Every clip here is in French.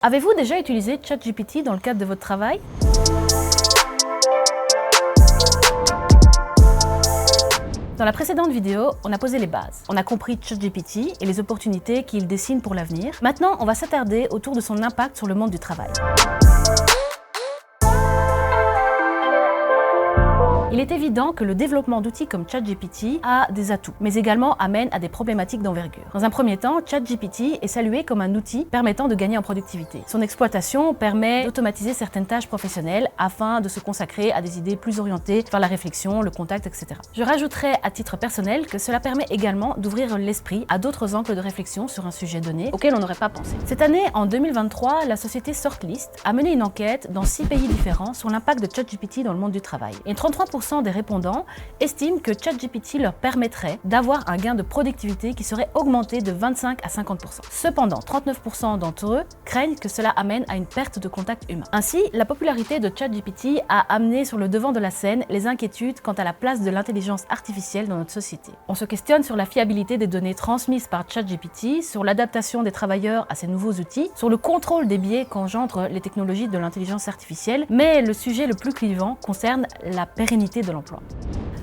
Avez-vous déjà utilisé ChatGPT dans le cadre de votre travail? Dans la précédente vidéo, on a posé les bases. On a compris ChatGPT et les opportunités qu'il dessine pour l'avenir. Maintenant, on va s'attarder autour de son impact sur le monde du travail. Il est évident que le développement d'outils comme ChatGPT a des atouts, mais également amène à des problématiques d'envergure. Dans un premier temps, ChatGPT est salué comme un outil permettant de gagner en productivité. Son exploitation permet d'automatiser certaines tâches professionnelles afin de se consacrer à des idées plus orientées vers la réflexion, le contact, etc. Je rajouterai à titre personnel que cela permet également d'ouvrir l'esprit à d'autres angles de réflexion sur un sujet donné auquel on n'aurait pas pensé. Cette année, en 2023, la société Sortlist a mené une enquête dans 6 pays différents sur l'impact de ChatGPT dans le monde du travail. Et 33% des répondants estiment que ChatGPT leur permettrait d'avoir un gain de productivité qui serait augmenté de 25 à 50%. Cependant, 39% d'entre eux craignent que cela amène à une perte de contact humain. Ainsi, la popularité de ChatGPT a amené sur le devant de la scène les inquiétudes quant à la place de l'intelligence artificielle dans notre société. On se questionne sur la fiabilité des données transmises par ChatGPT, sur l'adaptation des travailleurs à ces nouveaux outils, sur le contrôle des biais qu'engendrent les technologies de l'intelligence artificielle, mais le sujet le plus clivant concerne la pérennité de l'emploi.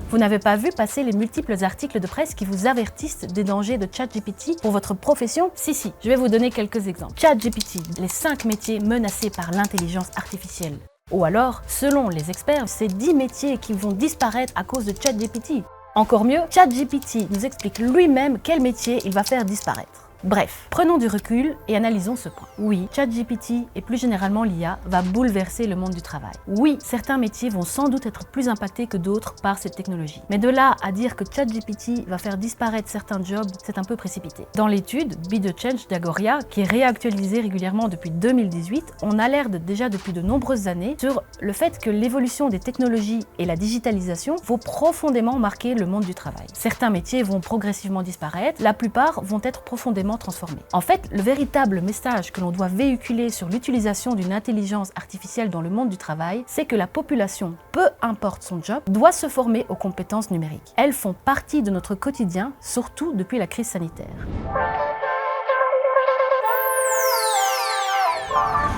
Vous n'avez pas vu passer les multiples articles de presse qui vous avertissent des dangers de ChatGPT pour votre profession? Si, je vais vous donner quelques exemples. ChatGPT, les 5 métiers menacés par l'intelligence artificielle. Ou alors, selon les experts, c'est 10 métiers qui vont disparaître à cause de ChatGPT. Encore mieux, ChatGPT nous explique lui-même quel métier il va faire disparaître. Bref, prenons du recul et analysons ce point. Oui, ChatGPT et plus généralement l'IA va bouleverser le monde du travail. Oui, certains métiers vont sans doute être plus impactés que d'autres par cette technologie. Mais de là à dire que ChatGPT va faire disparaître certains jobs, c'est un peu précipité. Dans l'étude Be the Change d'Agoria, qui est réactualisée régulièrement depuis 2018, on alerte déjà depuis de nombreuses années sur le fait que l'évolution des technologies et la digitalisation vont profondément marquer le monde du travail. Certains métiers vont progressivement disparaître, la plupart vont être profondément transformés. En fait, le véritable message que l'on doit véhiculer sur l'utilisation d'une intelligence artificielle dans le monde du travail, c'est que la population, peu importe son job, doit se former aux compétences numériques. Elles font partie de notre quotidien, surtout depuis la crise sanitaire.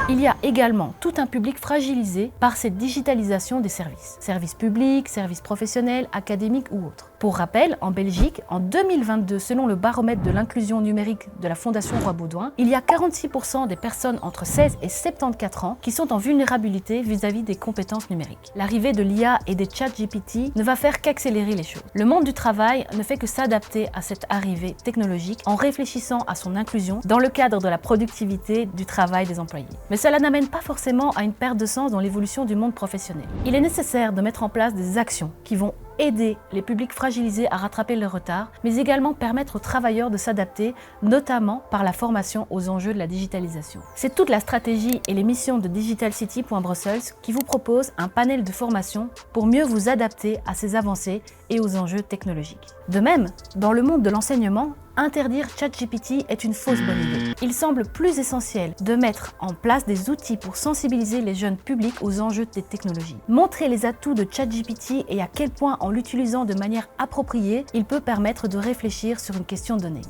Il y a également tout un public fragilisé par cette digitalisation des services. Services publics, services professionnels, académiques ou autres. Pour rappel, en Belgique, en 2022, selon le baromètre de l'inclusion numérique de la Fondation Roi Baudouin, il y a 46% des personnes entre 16 et 74 ans qui sont en vulnérabilité vis-à-vis des compétences numériques. L'arrivée de l'IA et des ChatGPT ne va faire qu'accélérer les choses. Le monde du travail ne fait que s'adapter à cette arrivée technologique en réfléchissant à son inclusion dans le cadre de la productivité du travail des employés. Mais cela n'amène pas forcément à une perte de sens dans l'évolution du monde professionnel. Il est nécessaire de mettre en place des actions qui vont aider les publics fragilisés à rattraper leur retard, mais également permettre aux travailleurs de s'adapter, notamment par la formation aux enjeux de la digitalisation. C'est toute la stratégie et les missions de DigitalCity.Brussels qui vous proposent un panel de formation pour mieux vous adapter à ces avancées et aux enjeux technologiques. De même, dans le monde de l'enseignement, interdire ChatGPT est une fausse bonne idée. Il semble plus essentiel de mettre en place des outils pour sensibiliser les jeunes publics aux enjeux des technologies. Montrer les atouts de ChatGPT et à quel point en l'utilisant de manière appropriée, il peut permettre de réfléchir sur une question donnée.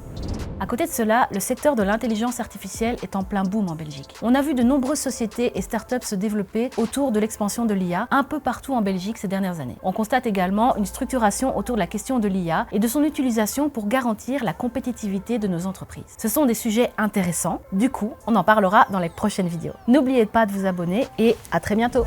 À côté de cela, le secteur de l'intelligence artificielle est en plein boom en Belgique. On a vu de nombreuses sociétés et startups se développer autour de l'expansion de l'IA un peu partout en Belgique ces dernières années. On constate également une structuration autour de la question de l'IA et de son utilisation pour garantir la compétitivité de nos entreprises. Ce sont des sujets intéressants, du coup, on en parlera dans les prochaines vidéos. N'oubliez pas de vous abonner et à très bientôt!